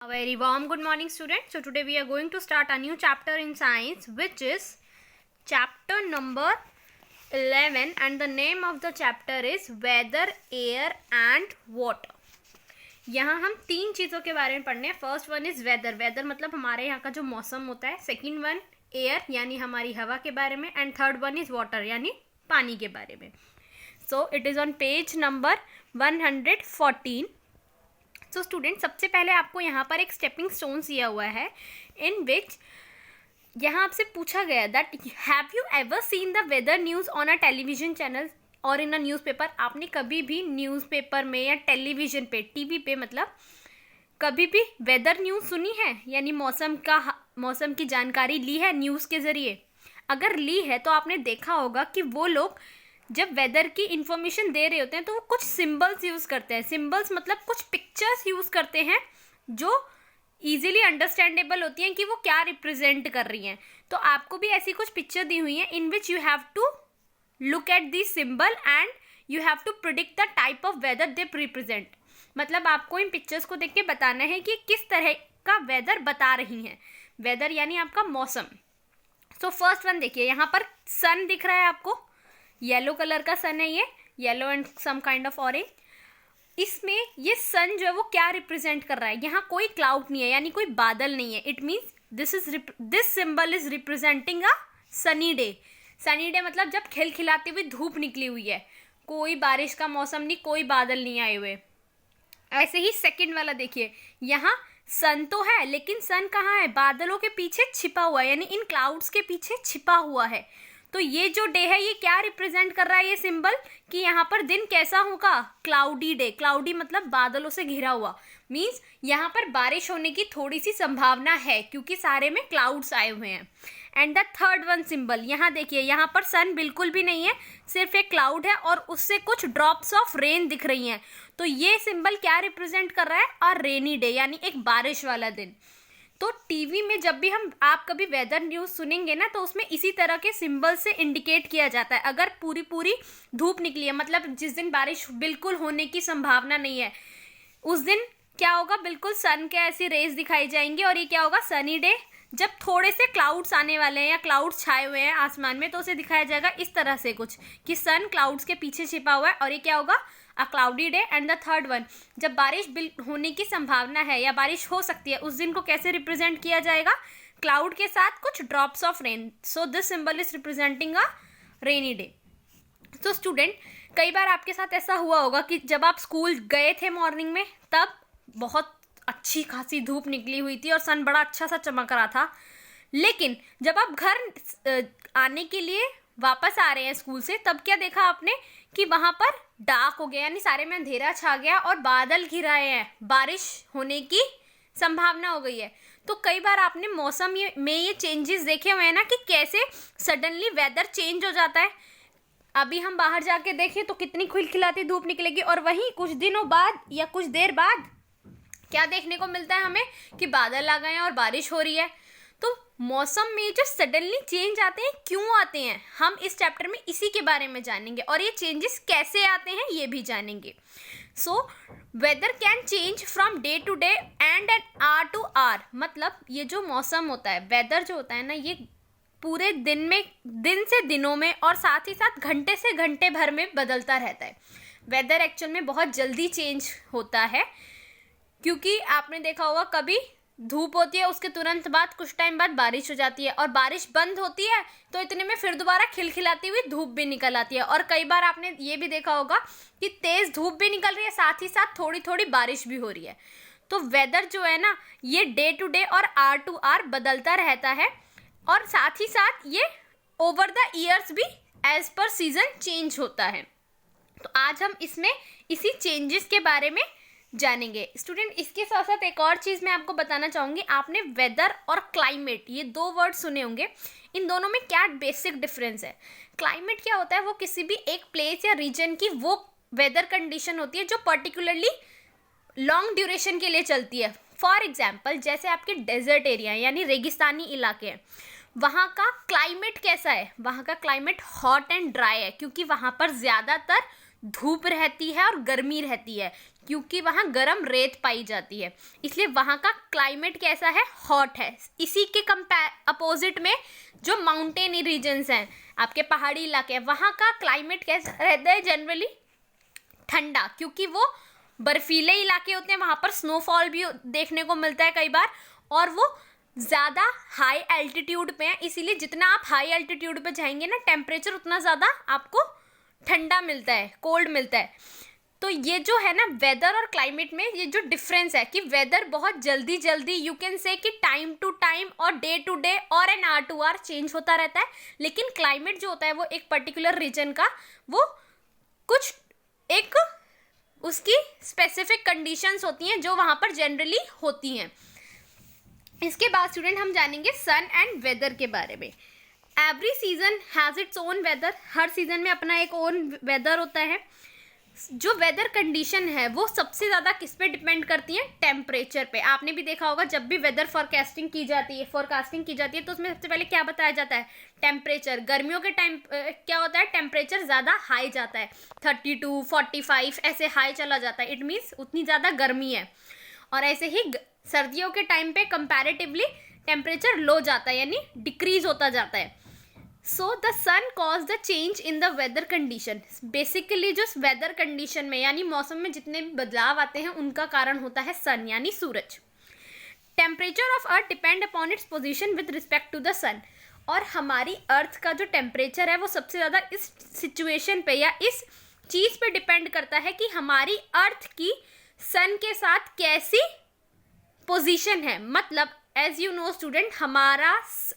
A very warm good morning, students. So today we are going to start a new chapter in science, which is chapter number 11, and the name of the chapter is weather, air and water. यहाँ हम तीन चीज़ों के बारे में पढ़ने हैं. First one is weather. Weather मतलब हमारे यहाँ का जो मौसम होता है. सेकेंड वन एयर यानी हमारी हवा के बारे में. And third one is water यानी पानी के बारे में. So it is on page number 114. So student, सबसे पहले आपको यहाँ पर एक स्टेपिंग स्टोन्स दिया हुआ है, इन विच यहाँ आपसे पूछा गया that have you ever seen the weather news on a television channel और इन अ न्यूज़पेपर. आपने कभी भी न्यूज़पेपर में या टेलीविजन पे, टीवी पे मतलब कभी भी वेदर न्यूज़ सुनी है, यानी मौसम की जानकारी ली है न्यूज़ के ज़रिए? अगर ली है तो आपने देखा होगा कि वो लोग जब वेदर की इंफॉर्मेशन दे रहे होते हैं तो वो कुछ सिंबल्स यूज़ करते हैं. सिंबल्स मतलब कुछ पिक्चर्स यूज़ करते हैं जो ईजिली अंडरस्टैंडेबल होती हैं कि वो क्या रिप्रेजेंट कर रही हैं. तो आपको भी ऐसी कुछ पिक्चर दी हुई हैं in which you have to look at this symbol and you have to predict the type of weather they represent. मतलब आपको इन पिक्चर्स को देख के बताना है कि किस तरह का वेदर बता रही हैं. वेदर यानी आपका मौसम. सो फर्स्ट वन देखिए, यहाँ पर सन दिख रहा है आपको. येलो कलर का सन है ये, yellow and some kind of orange. इसमें ये सन जो है वो क्या रिप्रेजेंट कर रहा है? यहाँ कोई क्लाउड नहीं है, यानी कोई बादल नहीं है. It means this symbol is representing a sunny day. Sunny day मतलब जब खिलखिलाती हुई धूप निकली हुई है, कोई बारिश का मौसम नहीं, कोई बादल नहीं आए हुए. ऐसे ही सेकंड वाला देखिए, यहाँ सन तो है लेकिन सन कहाँ है? बादलों के पीछे छिपा हुआ है, यानी इन क्लाउड्स के पीछे छिपा हुआ है. तो ये जो डे है ये क्या रिप्रेजेंट कर रहा है? ये सिंबल कि यहाँ पर दिन कैसा होगा? Cloudy day. क्लाउडी मतलब बादलों से घिरा हुआ. मीन्स यहाँ पर बारिश होने की थोड़ी सी संभावना है क्योंकि सारे में क्लाउड्स आए हुए हैं. And the third one symbol, यहाँ देखिए, यहाँ पर सन बिल्कुल भी नहीं है, सिर्फ एक क्लाउड है और उससे कुछ ड्रॉप्स ऑफ रेन दिख रही हैं. तो ये सिंबल क्या रिप्रेजेंट कर रहा है? और रेनी डे यानी एक बारिश वाला दिन. तो टीवी में जब भी आप कभी वेदर न्यूज़ सुनेंगे ना, तो उसमें इसी तरह के सिंबल से इंडिकेट किया जाता है. अगर पूरी धूप निकली है, मतलब जिस दिन बारिश बिल्कुल होने की संभावना नहीं है, उस दिन क्या होगा? बिल्कुल सन के ऐसी रेज दिखाई जाएंगी. और ये क्या होगा? Sunny day. जब थोड़े से क्लाउड्स आने वाले हैं या क्लाउड्स छाए हुए हैं आसमान में, तो उसे दिखाया जाएगा इस तरह से कुछ कि सन क्लाउड्स के पीछे छिपा हुआ है. और ये क्या होगा? A cloudy day. And the third one, जब बारिश होने की संभावना है या बारिश हो सकती है, उस दिन को कैसे रिप्रेजेंट किया जाएगा? क्लाउड के साथ कुछ drops of rain. So this symbol is representing a rainy day. तो स्टूडेंट, कई बार आपके साथ ऐसा हुआ होगा कि जब आप स्कूल गए थे मॉर्निंग में, तब बहुत अच्छी खासी धूप निकली हुई थी और सन बड़ा अच्छा सा चमक रहा था. लेकिन जब आप घर आने के लिए वापस आ रहे हैं स्कूल से, तब क्या देखा आपने कि वहां पर डार्क हो गया, यानी सारे में अंधेरा छा गया और बादल घिराए हैं, बारिश होने की संभावना हो गई है. तो कई बार आपने मौसम में ये चेंजेस देखे हुए हैं ना, कि कैसे सडनली वेदर चेंज हो जाता है. अभी हम बाहर जाके देखें तो कितनी खिलखिलाती धूप निकलेगी, और वहीं कुछ दिनों बाद या कुछ देर बाद क्या देखने को मिलता है हमें कि बादल आ गए हैं और बारिश हो रही है. तो मौसम में जो सडनली चेंज आते हैं, क्यों आते हैं, हम इस चैप्टर में इसी के बारे में जानेंगे. और ये चेंजेस कैसे आते हैं ये भी जानेंगे. So weather can change from day to day and an hour to hour. मतलब ये जो मौसम होता है, वेदर जो होता है ना, ये पूरे दिन से दिनों में और साथ ही साथ घंटे से घंटे भर में बदलता रहता है. वेदर एक्चुअल में बहुत जल्दी चेंज होता है, क्योंकि आपने देखा होगा कभी धूप होती है, उसके तुरंत बाद कुछ टाइम बाद बारिश हो जाती है, और बारिश बंद होती है तो इतने में फिर दोबारा खिलखिलाती हुई धूप भी निकल आती है. और कई बार आपने ये भी देखा होगा कि तेज़ धूप भी निकल रही है, साथ ही साथ थोड़ी थोड़ी बारिश भी हो रही है. तो वेदर जो है ना, ये डे टू डे और आवर टू आवर बदलता रहता है, और साथ ही साथ ये ओवर द ईयर्स भी एज पर सीजन चेंज होता है. तो आज हम इसमें इसी चेंजेस के बारे में जानेंगे. स्टूडेंट, इसके साथ साथ एक और चीज़ मैं आपको बताना चाहूँगी. आपने वेदर और क्लाइमेट, ये दो वर्ड सुने होंगे. इन दोनों में क्या बेसिक डिफरेंस है? क्लाइमेट क्या होता है? वो किसी भी एक प्लेस या रीजन की वो वेदर कंडीशन होती है जो पर्टिकुलरली लॉन्ग ड्यूरेशन के लिए चलती है. फॉर एग्जाम्पल, जैसे आपके डेजर्ट एरिया यानी रेगिस्तानी इलाके हैं, वहाँ का क्लाइमेट कैसा है? वहाँ का क्लाइमेट हॉट एंड ड्राई है, क्योंकि वहाँ पर ज़्यादातर धूप रहती है और गर्मी रहती है, क्योंकि वहाँ गर्म रेत पाई जाती है, इसलिए वहाँ का क्लाइमेट कैसा है, हॉट है। इसी के अपोजिट में जो माउंटेन रीजन्स हैं, आपके पहाड़ी इलाके हैं, वहाँ का क्लाइमेट कैसा रहता है, जनरली ठंडा, क्योंकि वो बर्फीले इलाके होते हैं, वहाँ पर स्नोफॉल भी देखने को मिलता है कई बार, और वो ज़्यादा हाई एल्टीट्यूड पे है, इसीलिए जितना आप हाई एल्टीट्यूड पे जाएंगे ना, टेम्परेचर उतना ज़्यादा आपको ठंडा मिलता है, कोल्ड मिलता है। तो ये जो है ना वेदर और क्लाइमेट में ये जो डिफरेंस है कि वेदर बहुत जल्दी जल्दी, यू कैन से कि टाइम टू टाइम और डे टू डे और an hour to hour change होता रहता है, लेकिन क्लाइमेट जो होता है वो एक पर्टिकुलर रीजन का, वो कुछ एक उसकी स्पेसिफिक कंडीशंस होती हैं जो वहाँ पर जनरली होती हैं। इसके बाद स्टूडेंट हम जानेंगे सन एंड वेदर के बारे में। Every season has its own weather, हर सीजन में अपना एक ओन वेदर होता है। जो वेदर कंडीशन है वो सबसे ज़्यादा किस पे डिपेंड करती है, टेम्परेचर पे। आपने भी देखा होगा जब भी वेदर फोरकास्टिंग की जाती है तो उसमें सबसे पहले क्या बताया जाता है, टेम्परेचर। गर्मियों के टाइम क्या होता है, टेम्परेचर ज़्यादा हाई जाता है, 32, 45 ऐसे हाई चला जाता है, इट मीन्स उतनी ज़्यादा गर्मी है। और ऐसे ही सर्दियों के टाइम पे कंपैरेटिवली टेम्परेचर लो जाता है, यानी डिक्रीज होता जाता है। So the sun cause the change in the weather condition. Basically जो वेदर कंडीशन में यानी मौसम में जितने भी बदलाव आते हैं उनका कारण होता है सन यानी सूरज। Temperature of earth depend upon its position with respect to the sun. और हमारी अर्थ का जो टेम्परेचर है वो सबसे ज़्यादा इस सिचुएशन पे या इस चीज़ पे डिपेंड करता है कि हमारी अर्थ की सन के साथ कैसी पोजीशन है। मतलब एज यू नो स्टूडेंट,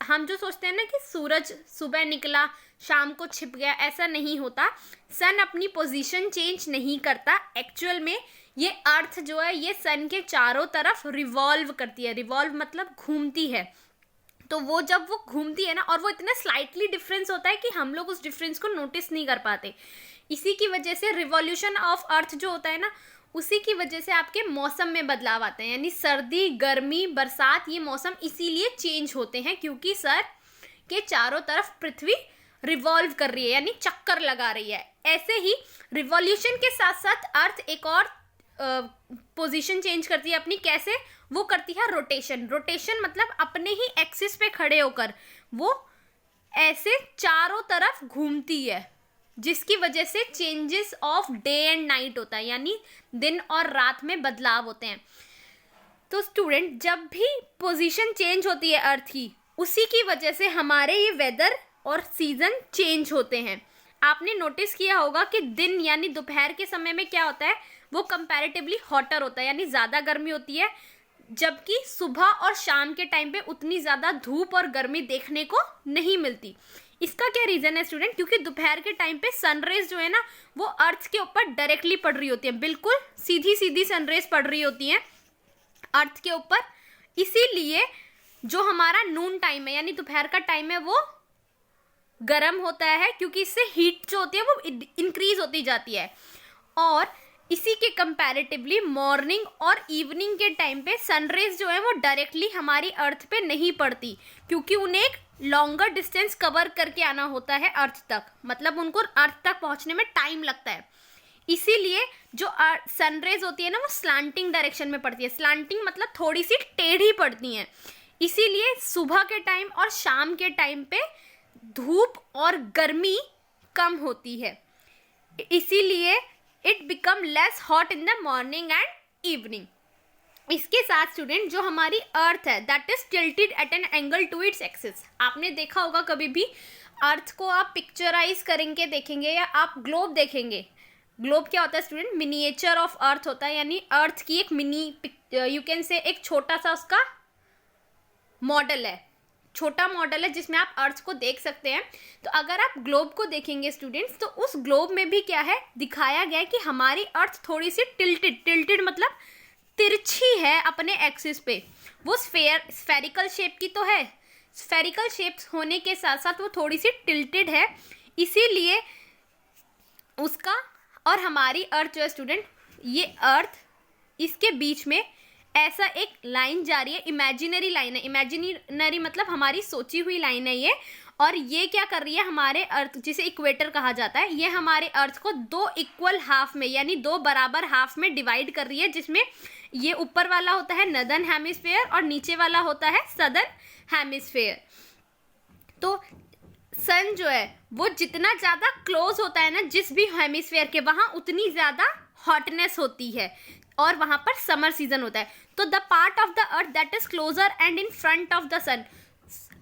हम जो सोचते हैं ना कि सूरज सुबह निकला शाम को छिप गया, ऐसा नहीं होता। सन अपनी पोजीशन चेंज नहीं करता। एक्चुअल में ये अर्थ जो है ये सन के चारों तरफ रिवॉल्व करती है। रिवॉल्व मतलब घूमती है। तो वो जब वो घूमती है ना, और वो इतना स्लाइटली डिफरेंस होता है कि हम लोग उस डिफरेंस को नोटिस नहीं कर पाते। इसी की वजह से रिवॉल्यूशन ऑफ अर्थ जो होता है ना, उसी की वजह से आपके मौसम में बदलाव आते हैं, यानी सर्दी, गर्मी, बरसात, ये मौसम इसीलिए चेंज होते हैं क्योंकि सर के चारों तरफ पृथ्वी रिवॉल्व कर रही है, यानी चक्कर लगा रही है। ऐसे ही रिवॉल्यूशन के साथ साथ अर्थ एक और पोजीशन चेंज करती है अपनी। कैसे? वो करती है रोटेशन। रोटेशन मतलब अपने ही एक्सिस पे खड़े होकर वो ऐसे चारों तरफ घूमती है, जिसकी वजह से changes of day and night होता है, यानी दिन और रात में बदलाव होते हैं। तो स्टूडेंट, जब भी पोजीशन चेंज होती है अर्थ की, उसी की वजह से हमारे ये वेदर और सीजन चेंज होते हैं। आपने नोटिस किया होगा कि दिन यानी दोपहर के समय में क्या होता है, वो कंपैरेटिवली हॉटर होता है, यानी ज़्यादा गर्मी होती है, जबकि सुबह और शाम के टाइम पे उतनी ज़्यादा धूप और गर्मी देखने को नहीं मिलती। इसका क्या रीज़न है स्टूडेंट? क्योंकि दोपहर के टाइम पे सनरेज जो है ना वो अर्थ के ऊपर डायरेक्टली पड़ रही होती है, बिल्कुल सीधी सीधी सनरेज पड़ रही होती हैं अर्थ के ऊपर। इसीलिए जो हमारा नून टाइम है यानी दोपहर का टाइम है वो गर्म होता है, क्योंकि इससे हीट जो होती है वो इंक्रीज होती जाती है। और इसी के कंपैरेटिवली मॉर्निंग और इवनिंग के टाइम पे सनरेज जो है वो डायरेक्टली हमारी अर्थ पे नहीं पड़ती, क्योंकि उन्हें एक लॉन्गर डिस्टेंस कवर करके आना होता है अर्थ तक, मतलब उनको अर्थ तक पहुंचने में टाइम लगता है। इसीलिए जो सनरेज होती है ना वो स्लांटिंग डायरेक्शन में पड़ती है। स्लांटिंग मतलब थोड़ी सी टेढ़ी पड़ती हैं। इसीलिए सुबह के टाइम और शाम के टाइम पे धूप और गर्मी कम होती है, इसीलिए it become less hot in the morning and evening. इसके साथ स्टूडेंट जो हमारी अर्थ है that is tilted at an angle to its axis. आपने देखा होगा कभी भी अर्थ को आप पिक्चराइज करेंगे देखेंगे या आप ग्लोब देखेंगे। ग्लोब क्या होता है स्टूडेंट? मिनिएचर ऑफ अर्थ होता है, यानी अर्थ की एक मिनी यू कैन से एक छोटा सा उसका मॉडल है, छोटा मॉडल है जिसमें आप अर्थ को देख सकते हैं। तो अगर आप ग्लोब को देखेंगे स्टूडेंट्स तो उस ग्लोब में भी क्या है दिखाया गया है कि हमारी अर्थ थोड़ी सी टिल्टेड मतलब तिरछी है अपने एक्सिस पे। वो स्फेरिकल शेप की तो है, स्फेरिकल शेप्स होने के साथ साथ वो थोड़ी सी टिल्टेड है, इसीलिए उसका और हमारी अर्थ जो है स्टूडेंट, ये अर्थ इसके बीच में ऐसा एक लाइन जा रही है, इमेजिनरी लाइन है। इमेजिनरी मतलब हमारी सोची हुई लाइन है ये, और ये क्या कर रही है, हमारे अर्थ, जिसे इक्वेटर कहा जाता है, ये हमारे अर्थ को 2 इक्वल हाफ में यानी 2 बराबर हाफ में डिवाइड कर रही है, जिसमें ये ऊपर वाला होता है नॉर्दर्न हेमिस्फीयर और नीचे वाला होता है सदर्न हेमिस्फीयर। तो सन जो है वो जितना ज़्यादा क्लोज होता है ना जिस भी हेमिस्फीयर के, वहाँ उतनी ज़्यादा हॉटनेस होती है और वहाँ पर समर सीजन होता है। तो the part of the earth that is closer and in front of the sun,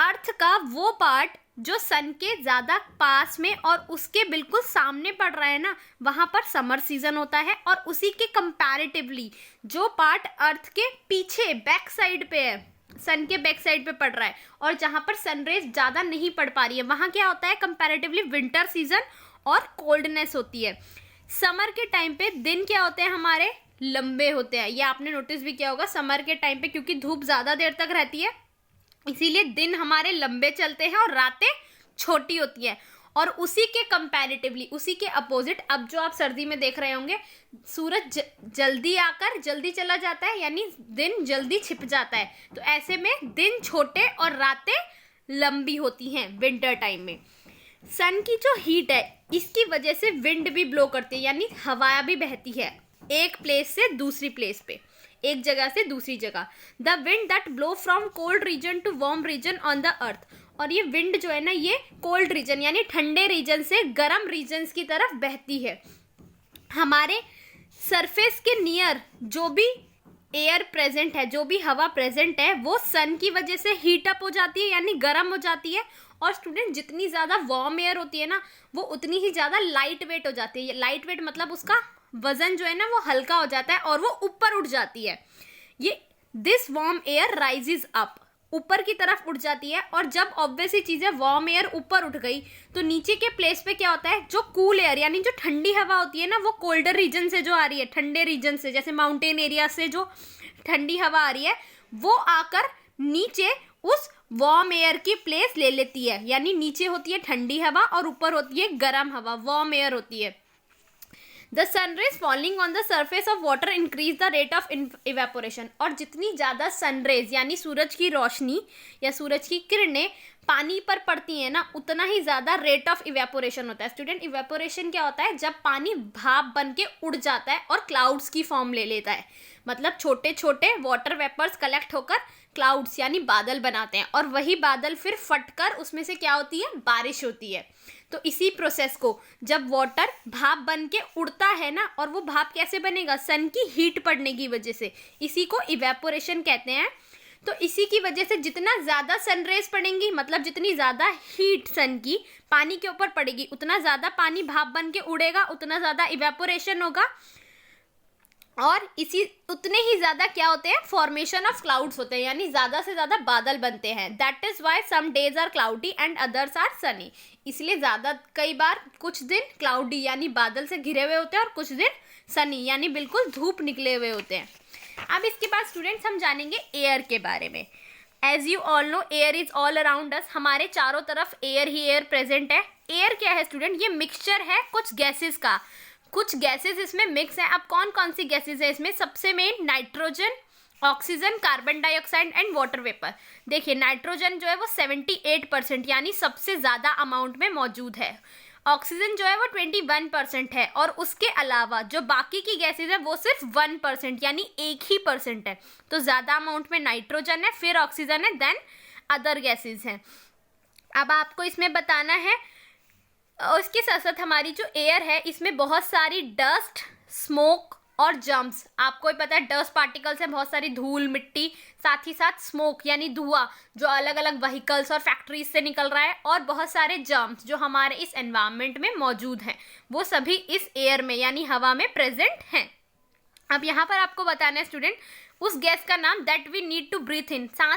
earth का वो पार्ट जो सन के ज़्यादा पास में और उसके बिल्कुल सामने पड़ रहा है ना, वहाँ पर समर सीजन होता है। और उसी के कंपैरेटिवली जो पार्ट अर्थ के पीछे बैक साइड पे है, सन के बैक साइड पे पड़ रहा है और जहाँ पर सनरेज ज़्यादा नहीं पड़ पा रही है, वहाँ क्या होता है, कंपैरेटिवली विंटर सीजन और कोल्डनेस होती है। समर के टाइम पे दिन क्या होते हैं, हमारे लंबे होते हैं। ये आपने नोटिस भी किया होगा, समर के टाइम पे क्योंकि धूप ज़्यादा देर तक रहती है इसीलिए दिन हमारे लंबे चलते हैं और रातें छोटी होती हैं। और उसी के कंपैरेटिवली, उसी के अपोजिट, अब जो आप सर्दी में देख रहे होंगे सूरज जल्दी आकर जल्दी चला जाता है, यानी दिन जल्दी छिप जाता है। तो ऐसे में दिन छोटे और रातें लंबी होती हैं विंटर टाइम में। सन की जो हीट है इसकी वजह से विंड भी ब्लो करती है, यानी हवा भी बहती है एक प्लेस से दूसरी प्लेस पे, एक जगह से दूसरी जगह। The wind that blow from cold region to warm region on the earth, और ये विंड जो है ना ये कोल्ड रीजन यानी ठंडे रीजन से गर्म रीजन्स की तरफ बहती है। हमारे सरफेस के नियर जो भी एयर प्रेजेंट है, जो भी हवा प्रेजेंट है, वो सन की वजह से हीट अप हो जाती है यानी गर्म हो जाती है। और स्टूडेंट जितनी ज़्यादा वार्म एयर होती है ना वो उतनी ही ज़्यादा लाइट वेट हो जाती है। लाइट वेट मतलब उसका वजन जो है ना वो हल्का हो जाता है और वो ऊपर उठ जाती है। ये this warm air rises up, ऊपर की तरफ उठ जाती है। और जब ऑब्वियसली चीज़ें वार्म एयर ऊपर उठ गई तो नीचे के प्लेस पे क्या होता है, जो कूल एयर यानी जो ठंडी हवा होती है ना वो कोल्डर रीजन से जो आ रही है, ठंडे रीजन से, जैसे माउंटेन एरिया से जो ठंडी हवा आ रही है वो आकर नीचे उस वार्म एयर की प्लेस ले लेती है। यानी नीचे होती है ठंडी हवा और ऊपर होती है गर्म हवा, वार्म एयर होती है। The sun rays falling on the surface of water increase the rate of evaporation, और जितनी ज़्यादा सनरेज यानी सूरज की रोशनी या सूरज की किरणें पानी पर पड़ती हैं ना उतना ही ज़्यादा रेट ऑफ इवेपोरेशन होता है। स्टूडेंट, इवेपोरेशन क्या होता है, जब पानी भाप बन के उड़ जाता है और क्लाउड्स की फॉर्म ले लेता है, मतलब छोटे छोटे वाटर वेपर्स कलेक्ट होकर क्लाउड्स यानी बादल बनाते हैं और वही बादल फिर फटकर उसमें से क्या होती है, बारिश होती है। तो इसी प्रोसेस को जब वाटर भाप बन के उड़ता है ना, और वो भाप कैसे बनेगा, सन की हीट पड़ने की वजह से, इसी को इवेपोरेशन कहते हैं। तो इसी की वजह से जितना ज़्यादा सनरेज पड़ेंगी, मतलब जितनी ज़्यादा हीट सन की पानी के ऊपर पड़ेगी उतना ज़्यादा पानी भाप बन के उड़ेगा, उतना ज़्यादा इवेपोरेशन होगा और इसी उतने ही ज़्यादा क्या होते हैं, फॉर्मेशन ऑफ क्लाउड्स होते हैं, यानी ज़्यादा से ज़्यादा बादल बनते हैं। That is why some days are cloudy and others are sunny, इसलिए ज़्यादा कई बार कुछ दिन क्लाउडी यानी बादल से घिरे हुए होते हैं और कुछ दिन सनी यानी बिल्कुल धूप निकले हुए होते हैं। अब इसके बाद स्टूडेंट्स हम जानेंगे एयर के बारे में। As you all know air is all around us, हमारे चारों तरफ एयर ही एयर प्रेजेंट है। एयर क्या है स्टूडेंट, ये मिक्सचर है कुछ गैसेस का, कुछ गैसेस इसमें मिक्स है। अब कौन कौन सी गैसेस है इसमें, सबसे main nitrogen, oxygen, carbon dioxide and water vapour. देखिए नाइट्रोजन जो है वो 78% यानी सबसे ज़्यादा अमाउंट में मौजूद है। ऑक्सीजन जो है वो 21% है और उसके अलावा जो बाकी की गैसेज है वो सिर्फ 1% यानी 1% है। तो ज़्यादा अमाउंट में नाइट्रोजन है, फिर ऑक्सीजन है, देन अदर गैसेज हैं। अब आपको इसमें बताना है, और इसके साथ साथ हमारी जो एयर है इसमें बहुत सारी डस्ट, स्मोक और जम्स, आपको ही पता है डस्ट पार्टिकल्स हैं, बहुत सारी धूल मिट्टी, साथ ही साथ स्मोक यानी धुआं जो अलग अलग व्हीकल्स और फैक्ट्रीज से निकल रहा है, और बहुत सारे जम्स जो हमारे इस एनवायरनमेंट में मौजूद हैं, वो सभी इस एयर में यानी हवा में प्रेजेंट हैं। अब यहाँ पर आपको बताना है स्टूडेंट उस गैस का नाम that we need to breathe in, सांस